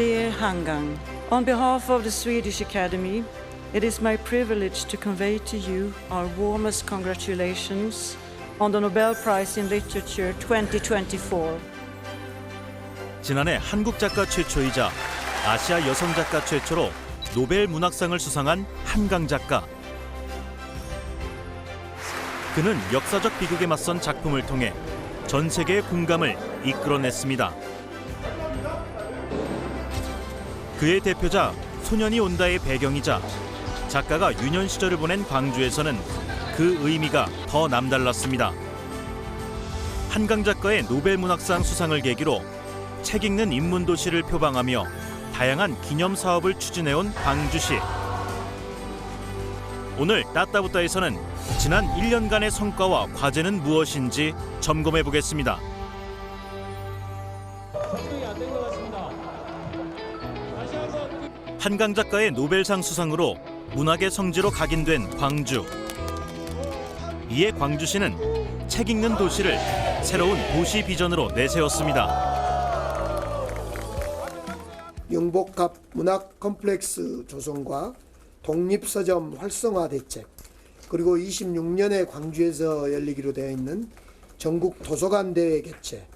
Dear Hangang, on behalf of the Swedish Academy, it is my privilege to convey to you our warmest congratulations on the Nobel Prize in Literature 2024. 지난해 한국 작가 최초이자 아시아 여성 작가 최초로 노벨 문학상을 수상한 한강 작가. 그는 역사적 비극에 맞선 작품을 통해 전 세계의 공감을 이끌어냈습니다. 그의 대표작 소년이 온다의 배경이자 작가가 유년 시절을 보낸 광주에서는 그 의미가 더 남달랐습니다. 한강 작가의 노벨 문학상 수상을 계기로 책 읽는 인문도시를 표방하며 다양한 기념 사업을 추진해온 광주시. 오늘 따따부따에서는 지난 1년간의 성과와 과제는 무엇인지 점검해 보겠습니다. 한강 작가의 노벨상 수상으로 문학의 성지로 각인된 광주. 이에 광주시는 책 읽는 도시를 새로운 도시 비전으로 내세웠습니다. 영복합 문학 컴플렉스 조성과 독립서점 활성화 대책, 그리고 26년에 광주에서 열리기로 되어 있는 전국 도서관 대회 개최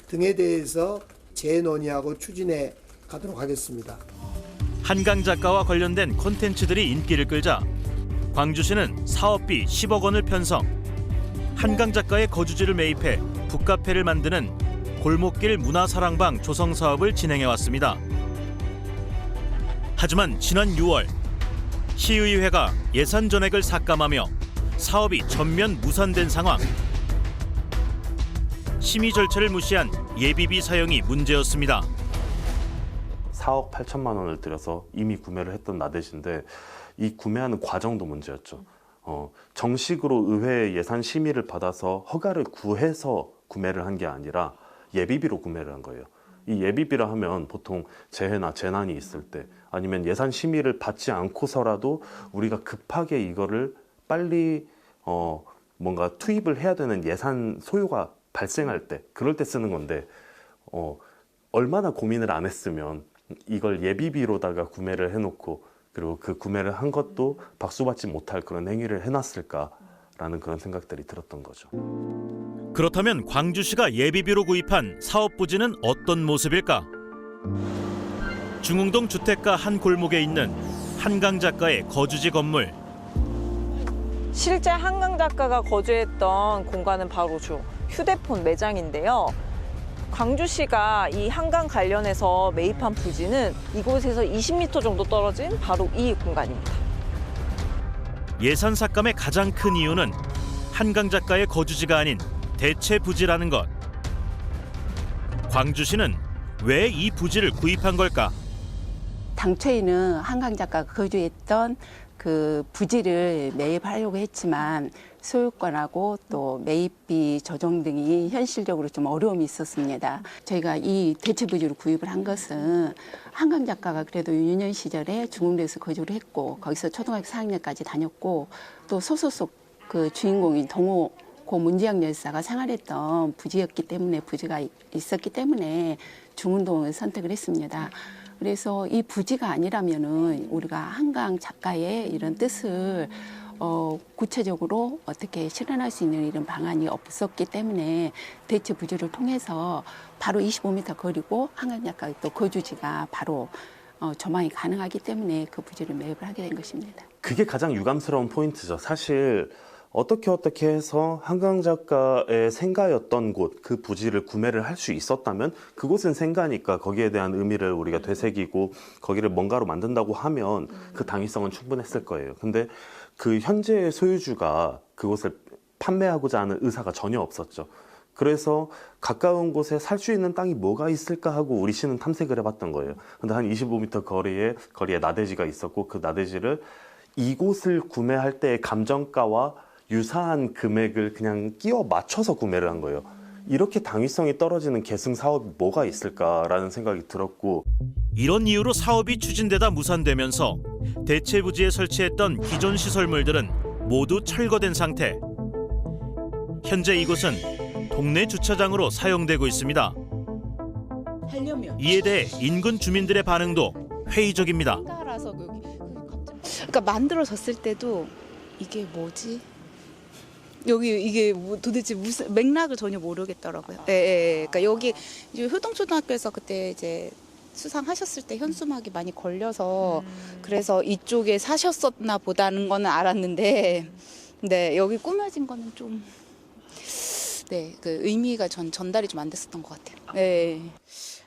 등에 대해서 재논의하고 추진해 가도록 하겠습니다. 한강 작가와 관련된 콘텐츠들이 인기를 끌자 광주시는 사업비 10억 원을 편성, 한강 작가의 거주지를 매입해 북카페를 만드는 골목길 문화사랑방 조성 사업을 진행해왔습니다. 하지만 지난 6월 시의회가 예산 전액을 삭감하며 사업이 전면 무산된 상황. 심의 절차를 무시한 예비비 사용이 문제였습니다. 4억 8천만 원을 들여서 이미 구매를 했던 나댓인데 이 구매하는 과정도 문제였죠. 정식으로 의회 예산 심의를 받아서 허가를 구해서 구매를 한 게 아니라 예비비로 구매를 한 거예요. 이 예비비라 하면 보통 재해나 재난이 있을 때 아니면 예산 심의를 받지 않고서라도 우리가 급하게 이거를 빨리 뭔가 투입을 해야 되는 예산 소요가 발생할 때, 그럴 때 쓰는 건데 얼마나 고민을 안 했으면 이걸 예비비로다가 구매를 해놓고 그리고 그 구매를 한 것도 박수받지 못할 그런 행위를 해놨을까라는 그런 생각들이 들었던 거죠. 그렇다면 광주시가 예비비로 구입한 사업 부지는 어떤 모습일까? 중흥동 주택가 한 골목에 있는 한강 작가의 거주지 건물. 실제 한강 작가가 거주했던 공간은 바로 휴대폰 매장인데요. 광주시가 이 한강 관련해서 매입한 부지는 이곳에서 20m 정도 떨어진 바로 이 공간입니다. 예산 삭감의 가장 큰 이유는 한강 작가의 거주지가 아닌 대체 부지라는 것. 광주시는 왜 이 부지를 구입한 걸까? 당초에는 한강 작가가 거주했던 그 부지를 매입하려고 했지만 소유권하고 또 매입비 조정 등이 현실적으로 좀 어려움이 있었습니다. 저희가 이 대체 부지를 구입을 한 것은 한강 작가가 그래도 유년 시절에 중흥도에서 거주를 했고 거기서 초등학교 4학년까지 다녔고 또 소설 속 그 주인공인 동호 고 문지영 열사가 생활했던 부지였기 때문에 부지가 있었기 때문에 중흥동을 선택을 했습니다. 그래서 이 부지가 아니라면은 우리가 한강 작가의 이런 뜻을 구체적으로 어떻게 실현할 수 있는 이런 방안이 없었기 때문에 대체 부지를 통해서 바로 25m 거리고 한강 작가의 또 거주지가 바로 조망이 가능하기 때문에 그 부지를 매입을 하게 된 것입니다. 그게 가장 유감스러운 포인트죠. 사실 어떻게 해서 한강 작가의 생가였던 곳, 그 부지를 구매를 할 수 있었다면 그곳은 생가니까 거기에 대한 의미를 우리가 되새기고 거기를 뭔가로 만든다고 하면 그 당위성은 충분했을 거예요. 근데 그 현재의 소유주가 그곳을 판매하고자 하는 의사가 전혀 없었죠. 그래서 가까운 곳에 살 수 있는 땅이 뭐가 있을까 하고 우리 시는 탐색을 해봤던 거예요. 근데 한 25m 거리에 나대지가 있었고 그 나대지를 이곳을 구매할 때의 감정가와 유사한 금액을 그냥 끼워 맞춰서 구매를 한 거예요. 이렇게 당위성이 떨어지는 계승 사업이 뭐가 있을까라는 생각이 들었고, 이런 이유로 사업이 추진되다 무산되면서 대체 부지에 설치했던 기존 시설물들은 모두 철거된 상태. 현재 이곳은 동네 주차장으로 사용되고 있습니다. 하려면 이에 대해 인근 주민들의 반응도 회의적입니다. 따라서 그러니까 만들어졌을 때도 이게 뭐지? 여기 이게 도대체 무슨 맥락을 전혀 모르겠더라고요. 예. 그러니까 여기 이제 효동초등학교에서 그때 이제 수상하셨을 때 현수막이 많이 걸려서 그래서 이쪽에 사셨었나 보다는 거는 알았는데, 네 여기 꾸며진 거는 좀 네 그 의미가 전달이 좀 안 됐었던 것 같아요. 네.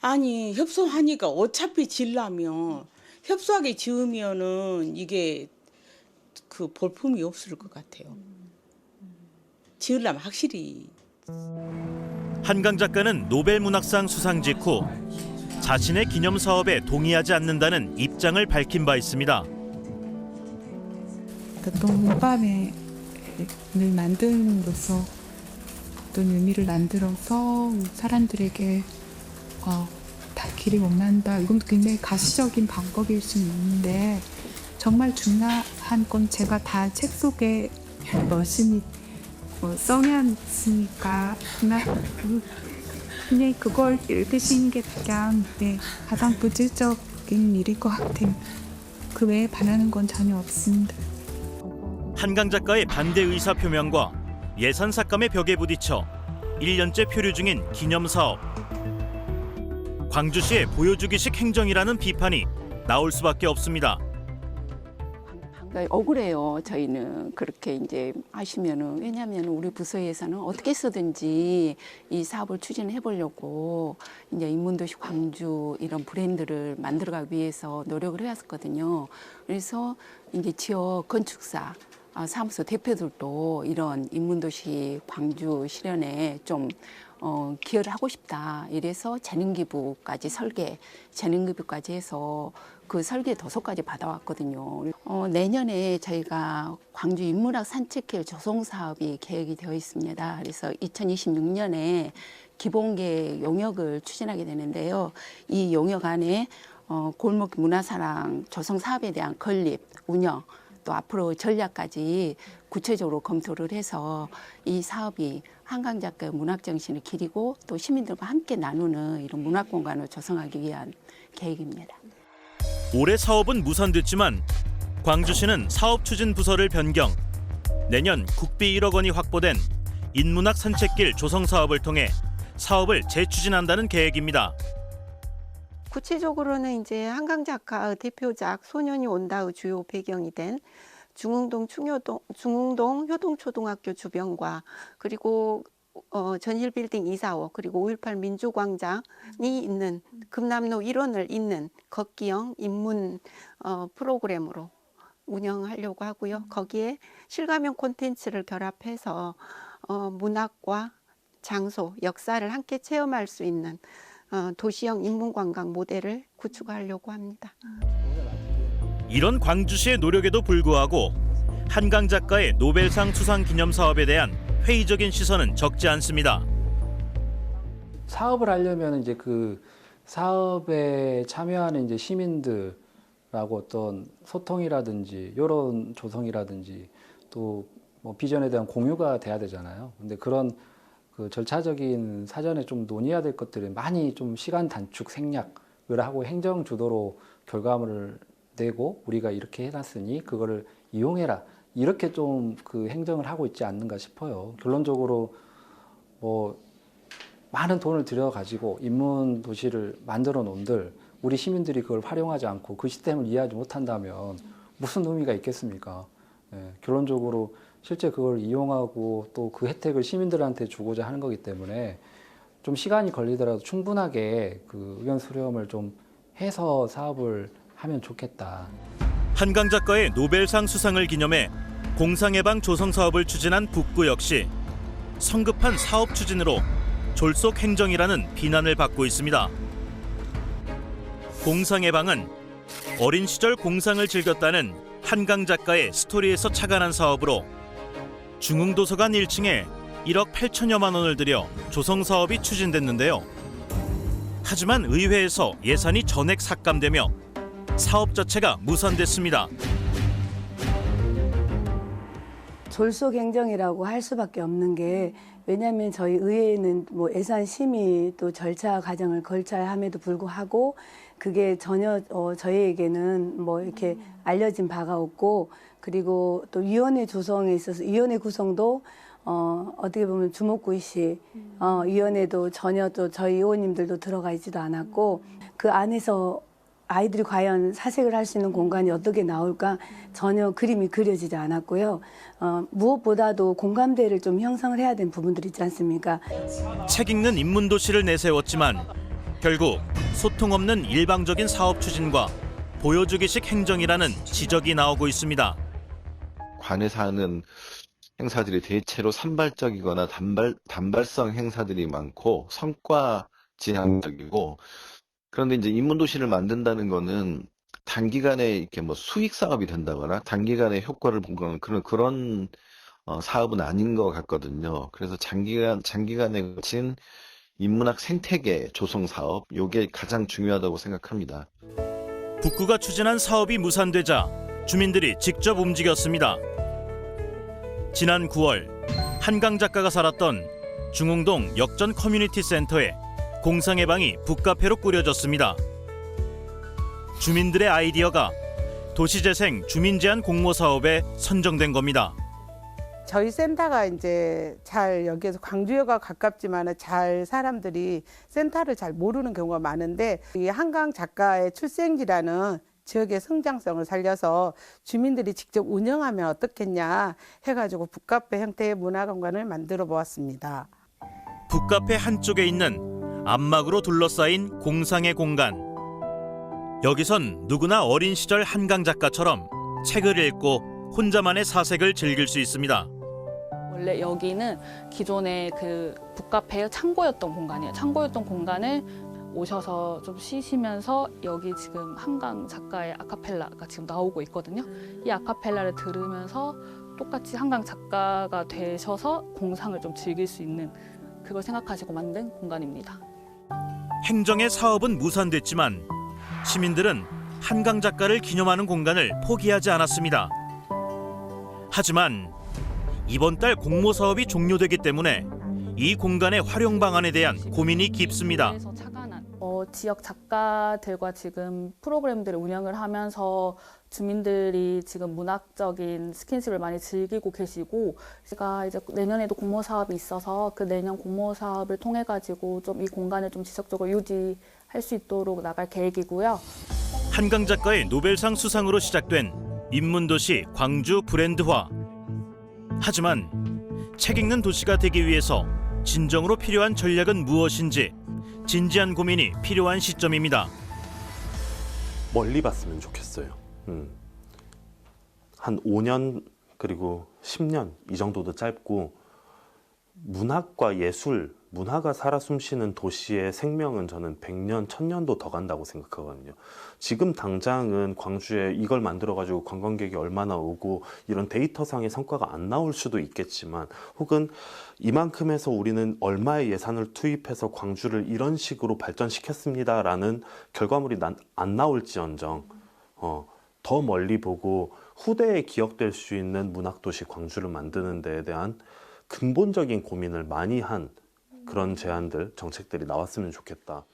아니 협소하니까 어차피 지려면 협소하게 지으면은 이게 그 볼품이 없을 것 같아요. 지으려면 확실히. 한강 작가는 노벨 문학상 수상 직후 자신의 기념 사업에 동의하지 않는다는 입장을 밝힌 바 있습니다. 또 밤에 늘 만듦으로써 어떤 의미를 만들어서 사람들에게 다 길이 원한다. 이건 굉장히 가시적인 방법일 수는 있는데 정말 중요한 건 제가 다 책 속에 열심히 써놨으니까 그냥 그걸 읽으시는 게 가장 본질적인 일일 것 같아요. 그 외에 바라는 건 전혀 없습니다. 한강 작가의 반대 의사 표명과 예산 삭감의 벽에 부딪혀 1년째 표류 중인 기념 사업. 광주시의 보여주기식 행정이라는 비판이 나올 수밖에 없습니다. 억울해요. 저희는 그렇게 이제 하시면은 왜냐하면 우리 부서에서는 어떻게 쓰든지 이 사업을 추진해 보려고 이제 인문도시 광주 이런 브랜드를 만들어가기 위해서 노력을 해왔거든요. 그래서 이제 지역 건축사 사무소 대표들도 이런 인문도시 광주 실현에 좀 기여를 하고 싶다. 이래서 재능기부까지 재능기부까지 해서 그 설계 도서까지 받아왔거든요. 내년에 저희가 광주 인문학 산책길 조성 사업이 계획이 되어 있습니다. 그래서 2026년에 기본계획 용역을 추진하게 되는데요. 이 용역 안에 골목 문화사랑 조성 사업에 대한 건립, 운영, 또 앞으로 전략까지 구체적으로 검토를 해서 이 사업이 한강 작가의 문학 정신을 기리고 또 시민들과 함께 나누는 이런 문학 공간을 조성하기 위한 계획입니다. 올해 사업은 무산됐지만 광주시는 사업 추진 부서를 변경. 내년 국비 1억 원이 확보된 인문학 산책길 조성 사업을 통해 사업을 재추진한다는 계획입니다. 구체적으로는 이제 한강 작가의 대표작 소년이 온다의 주요 배경이 된 중흥동 효동초등학교 주변과 그리고 전실빌딩 245 그리고 5.18 민주광장이 있는 금남로 1원을 잇는 걷기형 인문 프로그램으로 운영하려고 하고요. 거기에 실감형 콘텐츠를 결합해서 문학과 장소, 역사를 함께 체험할 수 있는 도시형 인문관광 모델을 구축하려고 합니다. 이런 광주시의 노력에도 불구하고 한강 작가의 노벨상 수상 기념 사업에 대한 회의적인 시선은 적지 않습니다. 사업을 하려면 이제 그 사업에 참여하는 이제 시민들하고 어떤 소통이라든지 여론 조성이라든지 또 뭐 비전에 대한 공유가 돼야 되잖아요. 근데 그런 그 절차적인 사전에 좀 논의해야 될 것들이 많이 좀 시간 단축 생략을 하고 행정 주도로 결과물을 내고 우리가 이렇게 해놨으니 그거를 이용해라. 이렇게 좀 그 행정을 하고 있지 않는가 싶어요. 결론적으로 뭐 많은 돈을 들여가지고 인문 도시를 만들어 놓은들 우리 시민들이 그걸 활용하지 않고 그 시스템을 이해하지 못한다면 무슨 의미가 있겠습니까? 결론적으로 실제 그걸 이용하고 또 그 혜택을 시민들한테 주고자 하는 거기 때문에 좀 시간이 걸리더라도 충분하게 그 의견 수렴을 좀 해서 사업을 하면 좋겠다. 한강 작가의 노벨상 수상을 기념해 공상예방 조성 사업을 추진한 북구 역시 성급한 사업 추진으로 졸속 행정이라는 비난을 받고 있습니다. 공상예방은 어린 시절 공상을 즐겼다는 한강 작가의 스토리에서 착안한 사업으로 중흥도서관 1층에 1억 8천여만 원을 들여 조성 사업이 추진됐는데요. 하지만 의회에서 예산이 전액 삭감되며 사업 자체가 무산됐습니다. 졸속 행정이라고 할 수밖에 없는 게 왜냐하면 저희 의회는 뭐 예산 심의 또 절차 과정을 거쳐야 함에도 불구하고 그게 전혀 저희에게는 뭐 이렇게 알려진 바가 없고, 그리고 또 위원회 조성에 있어서 위원회 구성도 어떻게 보면 주목구이식 위원회도 전혀 또 저희 의원님들도 들어가 있지도 않았고, 그 안에서 아이들이 과연 사색을 할 수 있는 공간이 어떻게 나올까 전혀 그림이 그려지지 않았고요. 무엇보다도 공감대를 좀 형성을 해야 되는 부분들이 있지 않습니까? 책 읽는 인문도시를 내세웠지만 결국 소통 없는 일방적인 사업 추진과 보여주기식 행정이라는 지적이 나오고 있습니다. 관에서 하는 행사들이 대체로 산발적이거나 단발성 행사들이 많고 성과 지향적이고, 그런데 이제 인문도시를 만든다는 거는 단기간에 이렇게 뭐 수익 사업이 된다거나 단기간에 효과를 보는 그런 사업은 아닌 것 같거든요. 그래서 장기간에 거친 인문학 생태계 조성 사업, 요게 가장 중요하다고 생각합니다. 북구가 추진한 사업이 무산되자 주민들이 직접 움직였습니다. 지난 9월 한강 작가가 살았던 중흥동 역전 커뮤니티 센터에 공상해방이 북카페로 꾸려졌습니다. 주민들의 아이디어가 도시재생 주민제한 공모 사업에 선정된 겁니다. 저희 센터가 이제 잘 여기에서 광주역과 가깝지만 잘 사람들이 센터를 잘 모르는 경우가 많은데, 이 한강 작가의 출생지라는 지역의 성장성을 살려서 주민들이 직접 운영하면 어떻겠냐 해가지고 북카페 형태의 문화공간을 만들어 보았습니다. 북카페 한쪽에 있는 암막으로 둘러싸인 공상의 공간. 여기선 누구나 어린 시절 한강 작가처럼 책을 읽고 혼자만의 사색을 즐길 수 있습니다. 원래 여기는 기존의 그 북카페의 창고였던 공간이에요. 창고였던 공간을 오셔서 좀 쉬시면서 여기 지금 한강 작가의 아카펠라가 지금 나오고 있거든요. 이 아카펠라를 들으면서 똑같이 한강 작가가 되셔서 공상을 좀 즐길 수 있는, 그걸 생각하시고 만든 공간입니다. 행정의 사업은 무산됐지만 시민들은 한강 작가를 기념하는 공간을 포기하지 않았습니다. 하지만 이번 달 공모 사업이 종료되기 때문에 이 공간의 활용 방안에 대한 고민이 깊습니다. 지역 작가들과 지금 프로그램들을 운영을 하면서 주민들이 지금 문학적인 스킨십을 많이 즐기고 계시고, 제가 이제 내년에도 공모 사업이 있어서 그 내년 공모 사업을 통해 가지고 좀 이 공간을 좀 지속적으로 유지할 수 있도록 나갈 계획이고요. 한강 작가의 노벨상 수상으로 시작된 인문도시 광주 브랜드화. 하지만 책 읽는 도시가 되기 위해서 진정으로 필요한 전략은 무엇인지 진지한 고민이 필요한 시점입니다. 멀리 봤으면 좋겠어요. 한 5년 그리고 10년 이 정도도 짧고, 문학과 예술, 문화가 살아 숨쉬는 도시의 생명은 저는 100년, 1000년도 더 간다고 생각하거든요. 지금 당장은 광주에 이걸 만들어가지고 관광객이 얼마나 오고 이런 데이터상의 성과가 안 나올 수도 있겠지만, 혹은 이만큼 해서 우리는 얼마의 예산을 투입해서 광주를 이런 식으로 발전시켰습니다라는 결과물이 안 나올지언정 더 멀리 보고 후대에 기억될 수 있는 문학도시 광주를 만드는 데에 대한 근본적인 고민을 많이 한 그런 제안들, 정책들이 나왔으면 좋겠다.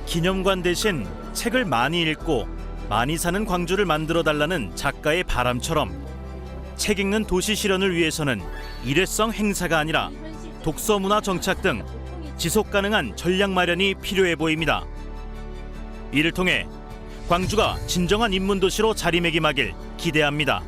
기념관 대신 책을 많이 읽고 많이 사는 광주를 만들어달라는 작가의 바람처럼 책 읽는 도시 실현을 위해서는 일회성 행사가 아니라 독서 문화 정착 등 지속 가능한 전략 마련이 필요해 보입니다. 이를 통해 광주가 진정한 인문도시로 자리매김하길 기대합니다.